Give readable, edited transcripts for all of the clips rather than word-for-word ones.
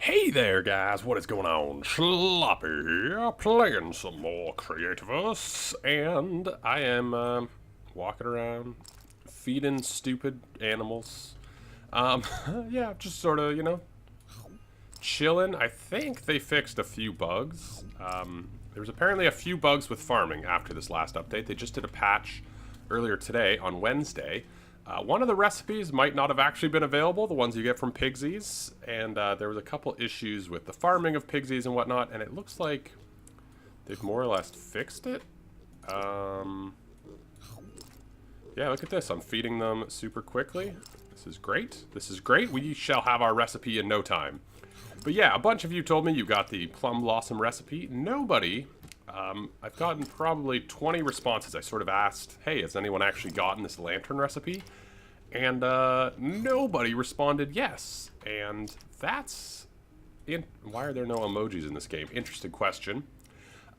Hey there, guys, what is going on? Sloppy here, playing some more Creativerse, and I am walking around, feeding stupid animals. Yeah, just sort of, chilling. I think they fixed a few bugs. There was apparently a few bugs with farming after this last update. They just did a patch earlier today on Wednesday. One of the recipes might not have actually been available, the ones you get from Pigsies, and there was a couple issues with the farming of Pigsies and whatnot, and it looks like they've more or less fixed it. Yeah, look at this. I'm feeding them super quickly. This is great. This is great. We shall have our recipe in no time. But yeah, a bunch of you told me you got the Plum Blossom recipe. Nobody. I've gotten probably 20 responses. I sort of asked, hey, has anyone actually gotten this lantern recipe? And nobody responded yes. And that's... Why are there no emojis in this game? Interesting question.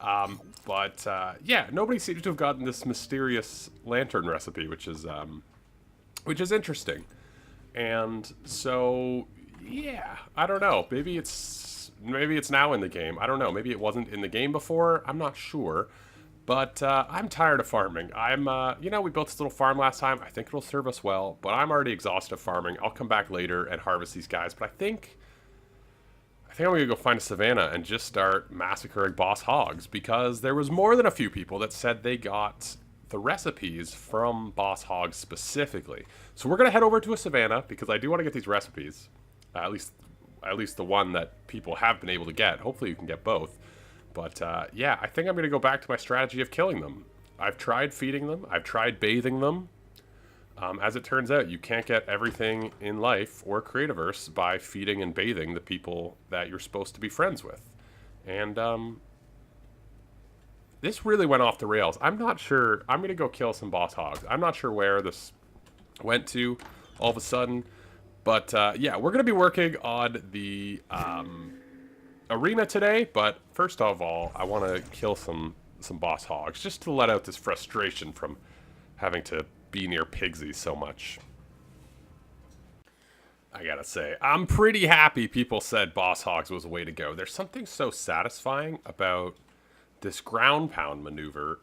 Yeah, nobody seems to have gotten this mysterious lantern recipe, which is interesting. And so, yeah, I don't know. Maybe it's now in the game. I don't know. Maybe it wasn't in the game before. I'm not sure. But I'm tired of farming. We built this little farm last time. I think it'll serve us well. But I'm already exhausted of farming. I'll come back later and harvest these guys. But I think I'm going to go find a savannah and just start massacring boss hogs. Because there was more than a few people that said they got the recipes from boss hogs specifically. So we're going to head over to a savannah because I do want to get these recipes. At least the one that people have been able to get. Hopefully you can get both. But yeah, I think I'm going to go back to my strategy of killing them. I've tried feeding them. I've tried bathing them. As it turns out, you can't get everything in life or Creativerse by feeding and bathing the people that you're supposed to be friends with. And this really went off the rails. I'm not sure. I'm going to go kill some boss hogs. I'm not sure where this went to all of a sudden. But yeah, we're going to be working on the arena today. But first of all, I want to kill some boss hogs just to let out this frustration from having to be near Pigsies so much. I gotta say, I'm pretty happy people said boss hogs was a way to go. There's something so satisfying about this ground pound maneuver,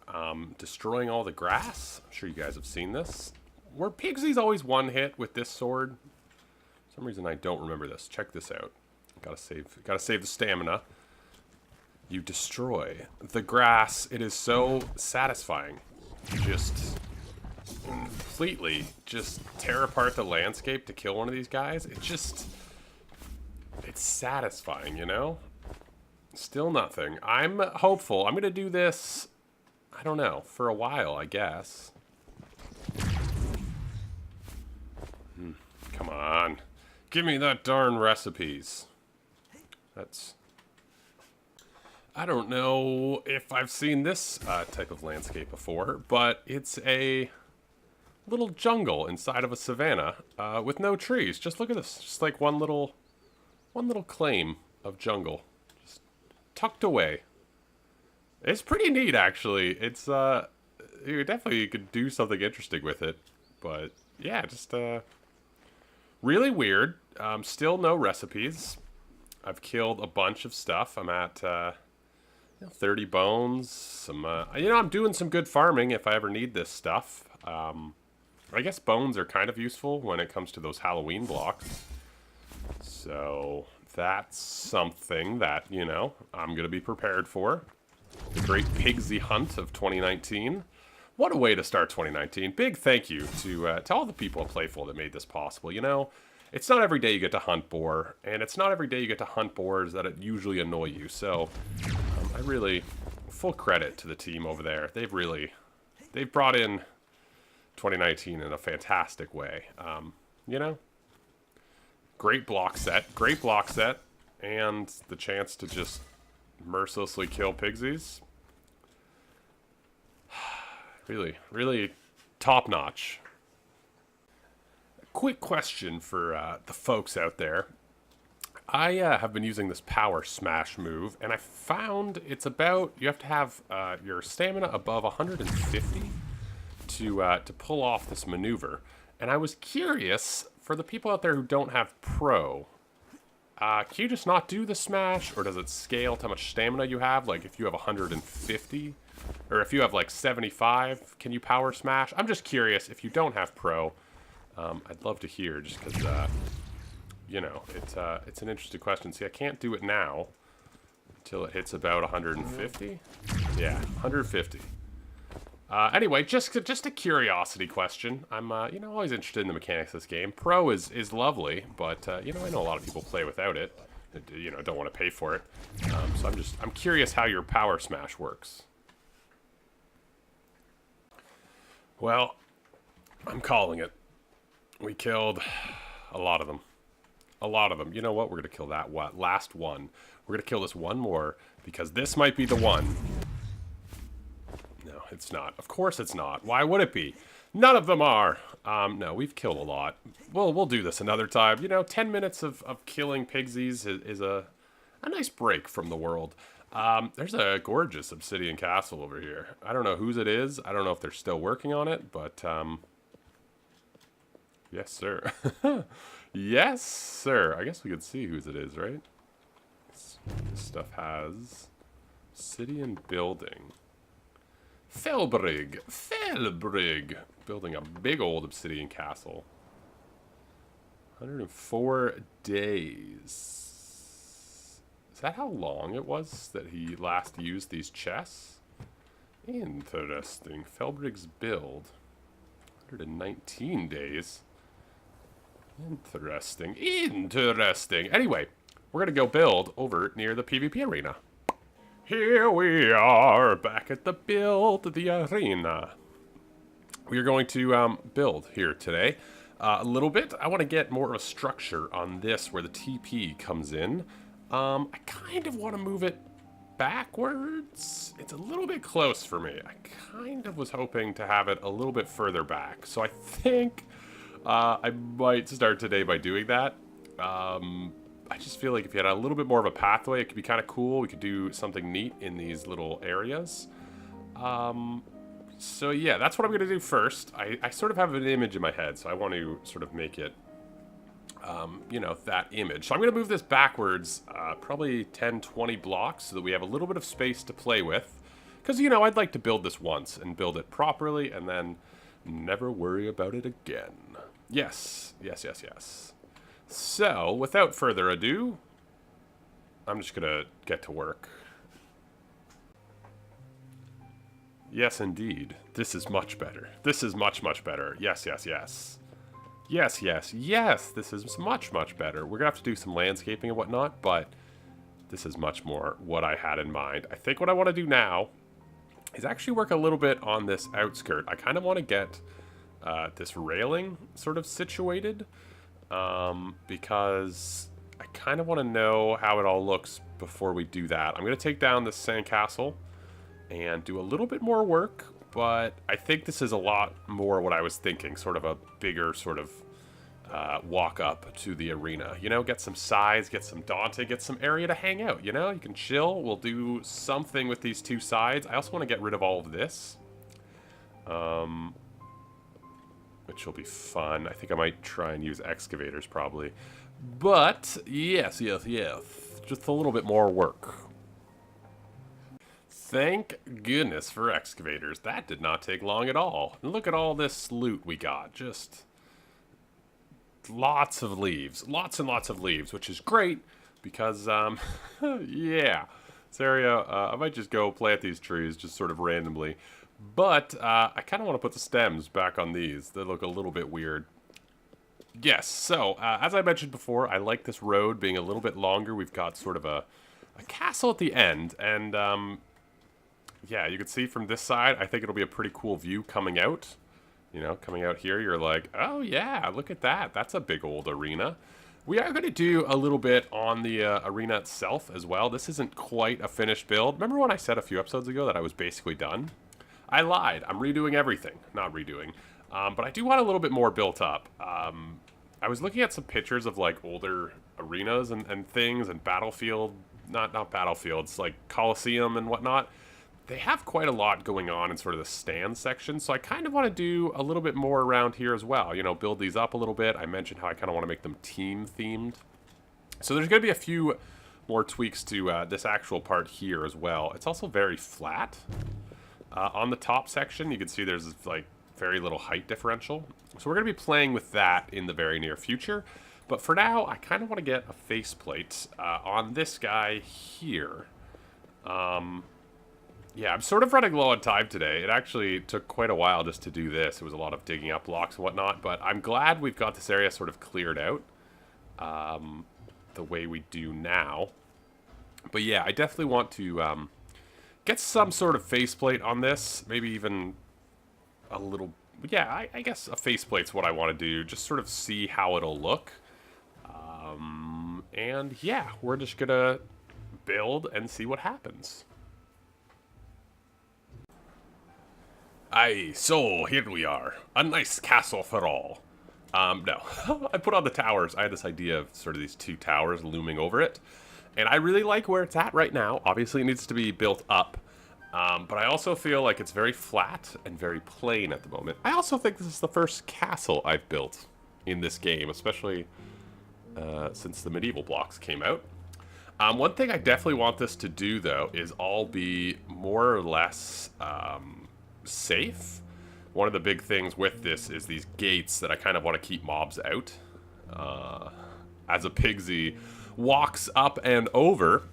destroying all the grass. I'm sure you guys have seen this. Were Pigsies always one hit with this sword? For some reason I don't remember this. Check this out. Gotta save the stamina. You destroy the grass. It is so satisfying. You just completely just tear apart the landscape to kill one of these guys. It's satisfying, you know? Still nothing. I'm hopeful. I'm gonna do this, I don't know, for a while, I guess. Come on. Give me that darn recipes. I don't know if I've seen this type of landscape before, but it's a little jungle inside of a savanna with no trees. Just look at this. Just like one little claim of jungle. Just tucked away. It's pretty neat, actually. It's, you definitely could do something interesting with it. But, yeah, just, really weird. Still no recipes. I've killed a bunch of stuff. I'm at 30 bones. Some, I'm doing some good farming if I ever need this stuff. I guess bones are kind of useful when it comes to those Halloween blocks. So that's something that, I'm going to be prepared for. The great Pigsy hunt of 2019. What a way to start 2019. Big thank you to all the people at Playful that made this possible. It's not every day you get to hunt boar, and it's not every day you get to hunt boars that usually annoy you. So I really, full credit to the team over there. They've brought in 2019 in a fantastic way. Great block set, and the chance to just mercilessly kill Pigsies. Really, really top-notch. Quick question for the folks out there. I have been using this power smash move, and I found it's about, you have to have your stamina above 150 to pull off this maneuver. And I was curious, for the people out there who don't have pro, Can you just not do the smash, or does it scale to how much stamina you have? Like, if you have 150, or if you have, like, 75, can you power smash? I'm just curious. If you don't have pro, I'd love to hear, just because, you know, it's an interesting question. See, I can't do it now until it hits about 150. Yeah, 150. Anyway, just a curiosity question. I'm, you know, always interested in the mechanics of this game. Pro is lovely, but, you know, I know a lot of people play without it. You know, don't want to pay for it. So I'm curious how your power smash works. Well, I'm calling it. We killed a lot of them. A lot of them. You know what? We're going to kill that last one. We're going to kill this one more, because this might be the one. No, it's not. Of course it's not. Why would it be? None of them are. No, we've killed a lot. We'll do this another time. You know, 10 minutes of killing pigsies is a nice break from the world. There's a gorgeous obsidian castle over here. I don't know whose it is. I don't know if they're still working on it, but, yes, sir. Yes, sir. I guess we could see whose it is, right? This stuff has obsidian building. Felbrig. Building a big old obsidian castle. 104 days. Is that how long it was that he last used these chests? Interesting. Felbrig's build. 119 days. Interesting. Anyway, we're going to go build over near the PvP arena. Here we are, back at the arena. We are going to build here today a little bit. I want to get more of a structure on this where the TP comes in. I kind of want to move it backwards. It's a little bit close for me. I kind of was hoping to have it a little bit further back. So I think I might start today by doing that. I just feel like if you had a little bit more of a pathway, it could be kind of cool. We could do something neat in these little areas. So yeah, that's what I'm going to do first. I sort of have an image in my head, so I want to sort of make it, you know, that image. So I'm going to move this backwards, probably 10, 20 blocks, so that we have a little bit of space to play with. Because, you know, I'd like to build this once and build it properly, and then never worry about it again. Yes. So, without further ado, I'm just gonna get to work. Yes, indeed. This is much better. This is much, much better. Yes. Yes, this is much, much better. We're gonna have to do some landscaping and whatnot, but this is much more what I had in mind. I think what I want to do now is actually work a little bit on this outskirt. I kind of want to get this railing sort of situated. Because I kind of want to know how it all looks before we do that. I'm going to take down this sandcastle and do a little bit more work, but I think this is a lot more what I was thinking, sort of a bigger sort of walk up to the arena. You know, get some size, get some daunting, get some area to hang out, you know? You can chill. We'll do something with these two sides. I also want to get rid of all of this. Which will be fun. I think I might try and use excavators probably. But, yes. Just a little bit more work. Thank goodness for excavators. That did not take long at all. And look at all this loot we got. Just lots of leaves. Lots and lots of leaves, which is great because, yeah. This area, I might just go plant these trees just sort of randomly. But I kind of want to put the stems back on these. They look a little bit weird. Yes, so as I mentioned before, I like this road being a little bit longer. We've got sort of a castle at the end. And yeah, you can see from this side, I think it'll be a pretty cool view coming out. You know, coming out here, you're like, oh yeah, look at that. That's a big old arena. We are going to do a little bit on the arena itself as well. This isn't quite a finished build. Remember when I said a few episodes ago that I was basically done? I lied. I'm redoing everything. Not redoing. But I do want a little bit more built up. I was looking at some pictures of like older arenas and things and battlefield, not battlefields, like Coliseum and whatnot. They have quite a lot going on in sort of the stand section. So I kind of want to do a little bit more around here as well. You know, build these up a little bit. I mentioned how I kind of want to make them team themed. So there's going to be a few more tweaks to this actual part here as well. It's also very flat. On the top section, you can see there's like very little height differential. So we're going to be playing with that in the very near future. But for now, I kind of want to get a faceplate on this guy here. Yeah, I'm sort of running low on time today. It actually took quite a while just to do this. It was a lot of digging up blocks and whatnot, but I'm glad we've got this area sort of cleared out the way we do now. But yeah, I definitely want to get some sort of faceplate on this. Maybe even a little... Yeah, I guess a faceplate's what I want to do. Just sort of see how it'll look. And yeah, we're just going to build and see what happens. Aye, so here we are. A nice castle for all. No. I put on the towers. I had this idea of sort of these two towers looming over it. And I really like where it's at right now. Obviously, it needs to be built up. But I also feel like it's very flat and very plain at the moment. I also think this is the first castle I've built in this game, especially since the medieval blocks came out. One thing I definitely want this to do, though, is all be more or less safe. One of the big things with this is these gates that I kind of want to keep mobs out. As a pigsy walks up and over.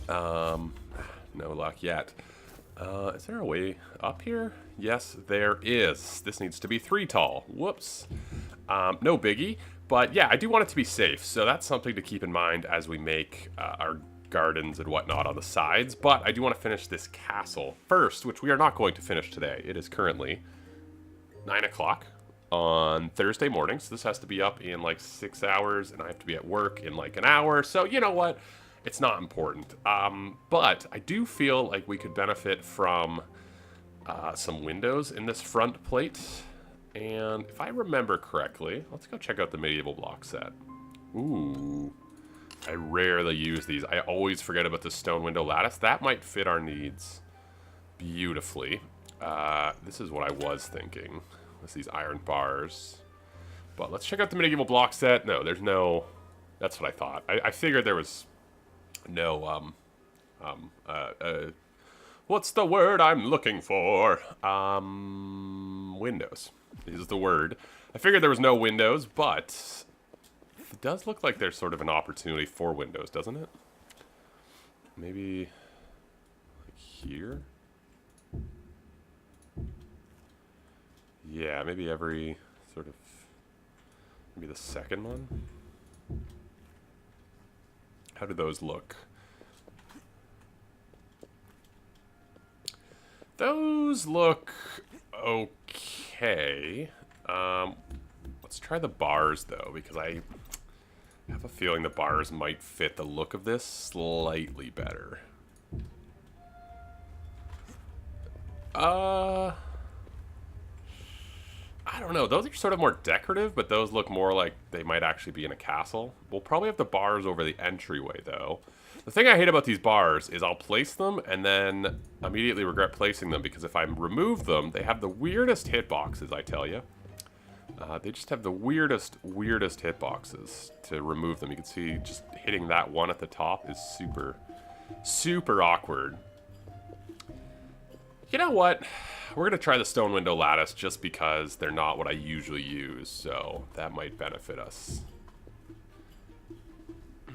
No luck yet. Is there a way up here? Yes, there is. This needs to be 3 tall. Whoops. No biggie. But yeah, I do want it to be safe. So that's something to keep in mind as we make our gardens and whatnot on the sides. But I do want to finish this castle first, which we are not going to finish today. It is currently 9 o'clock on Thursday morning. So this has to be up in like 6 hours, and I have to be at work in like an hour. So you know what? It's not important. But I do feel like we could benefit from some windows in this front plate. And if I remember correctly, let's go check out the medieval block set. Ooh. I rarely use these. I always forget about the stone window lattice. That might fit our needs beautifully. This is what I was thinking. With these iron bars. But let's check out the medieval block set. No, there's no... That's what I thought. I figured there was no... what's the word I'm looking for? Windows is the word. I figured there was no windows, but... It does look like there's sort of an opportunity for windows, doesn't it? Maybe like here? Yeah, maybe every sort of... Maybe the second one? How do those look? Those look okay. Let's try the bars, though, because I have a feeling the bars might fit the look of this slightly better. I don't know. Those are sort of more decorative, but those look more like they might actually be in a castle. We'll probably have the bars over the entryway, though. The thing I hate about these bars is I'll place them and then immediately regret placing them, because if I remove them, they have the weirdest hitboxes, I tell you. They just have the weirdest hitboxes to remove them. You can see just hitting that one at the top is super awkward. You know what? We're going to try the stone window lattice just because they're not what I usually use, so that might benefit us.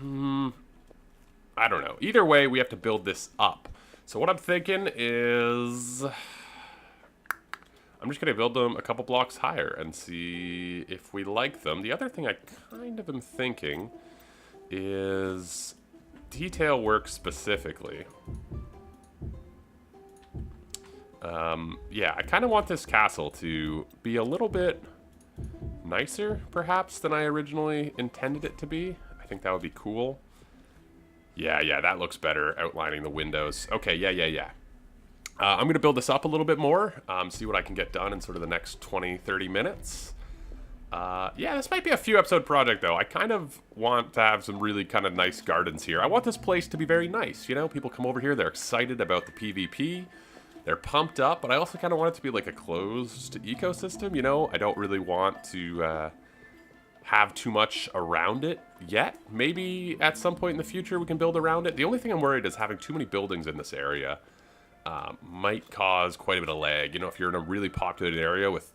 I don't know. Either way, we have to build this up. So what I'm thinking is... I'm just going to build them a couple blocks higher and see if we like them. The other thing I kind of am thinking is detail work specifically. Yeah, I kind of want this castle to be a little bit nicer, perhaps, than I originally intended it to be. I think that would be cool. Yeah, that looks better, outlining the windows. Okay, yeah. I'm going to build this up a little bit more, see what I can get done in sort of the next 20-30 minutes. Yeah, this might be a few episode project, though. I kind of want to have some really kind of nice gardens here. I want this place to be very nice, you know? People come over here, they're excited about the PvP. They're pumped up, but I also kind of want it to be like a closed ecosystem, you know? I don't really want to have too much around it yet. Maybe at some point in the future we can build around it. The only thing I'm worried is having too many buildings in this area might cause quite a bit of lag. You know, if you're in a really populated area with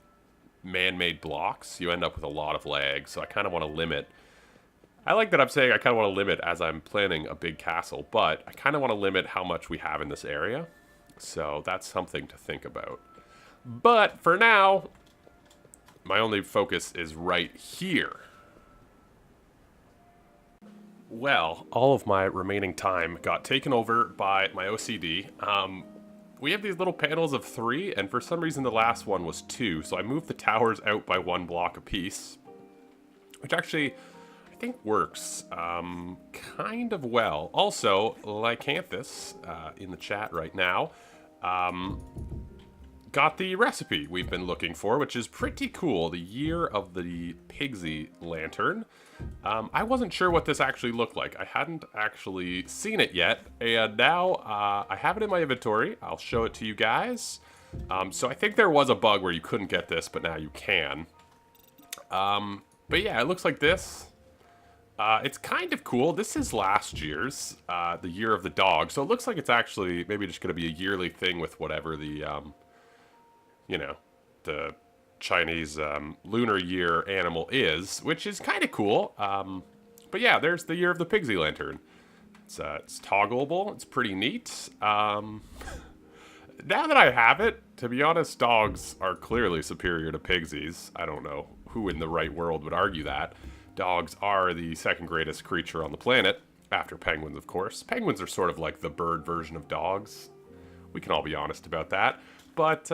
man-made blocks, you end up with a lot of lag. So I kind of want to limit. I like that I'm saying I kind of want to limit as I'm planning a big castle, but I kind of want to limit how much we have in this area. So that's something to think about. But for now, my only focus is right here. Well, all of my remaining time got taken over by my OCD. We have these little panels of 3, and for some reason the last one was 2, so I moved the towers out by 1 block apiece, which actually I think works kind of well. Also, Lycanthus in the chat right now got the recipe we've been looking for, which is pretty cool. The Year of the Pigsy Lantern. I wasn't sure what this actually looked like. I hadn't actually seen it yet, and now I have it in my inventory. I'll show it to you guys. So I think there was a bug where you couldn't get this, but now you can. But yeah, it looks like this. It's kind of cool. This is last year's, the Year of the Dog, so it looks like it's actually maybe just going to be a yearly thing with whatever the, you know, the Chinese lunar year animal is, which is kind of cool. But yeah, there's the Year of the Pigsy Lantern. It's toggleable. It's pretty neat. Now that I have it, to be honest, dogs are clearly superior to pigsies. I don't know who in the right world would argue that. Dogs are the second greatest creature on the planet, after penguins, of course. Penguins are sort of like the bird version of dogs. We can all be honest about that. But,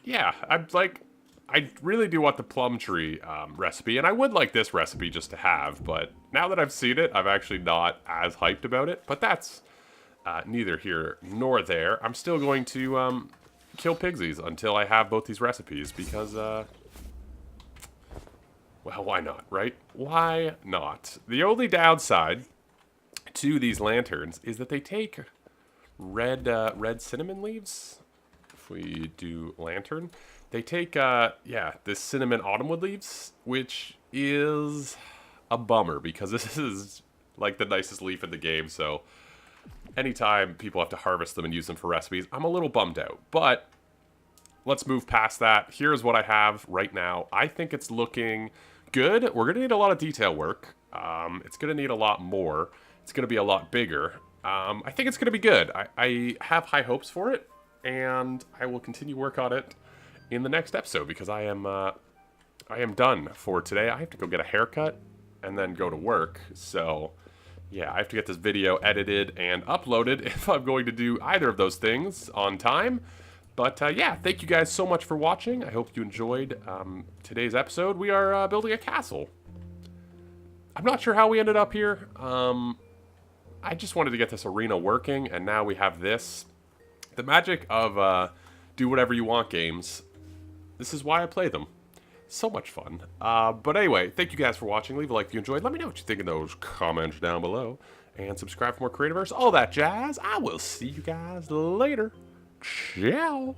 yeah, I really do want the plum tree recipe, and I would like this recipe just to have, but now that I've seen it, I'm actually not as hyped about it, but that's neither here nor there. I'm still going to kill pigsies until I have both these recipes, because, well, why not, right? Why not? The only downside to these lanterns is that they take red cinnamon leaves. If we do lantern, they take, yeah, this cinnamon autumnwood leaves, which is a bummer because this is like the nicest leaf in the game. So anytime people have to harvest them and use them for recipes, I'm a little bummed out. But let's move past that. Here's what I have right now. I think it's looking good. We're going to need a lot of detail work. It's going to need a lot more. It's going to be a lot bigger. I think it's going to be good. I have high hopes for it, and I will continue work on it in the next episode because I am done for today. I have to go get a haircut and then go to work. So yeah, I have to get this video edited and uploaded if I'm going to do either of those things on time. But yeah, thank you guys so much for watching. I hope you enjoyed today's episode. We are building a castle. I'm not sure how we ended up here. I just wanted to get this arena working, and now we have this. The magic of do whatever you want games. This is why I play them. So much fun. But anyway, thank you guys for watching. Leave a like if you enjoyed. Let me know what you think in those comments down below. And subscribe for more Creativerse. All that jazz. I will see you guys later. Ciao.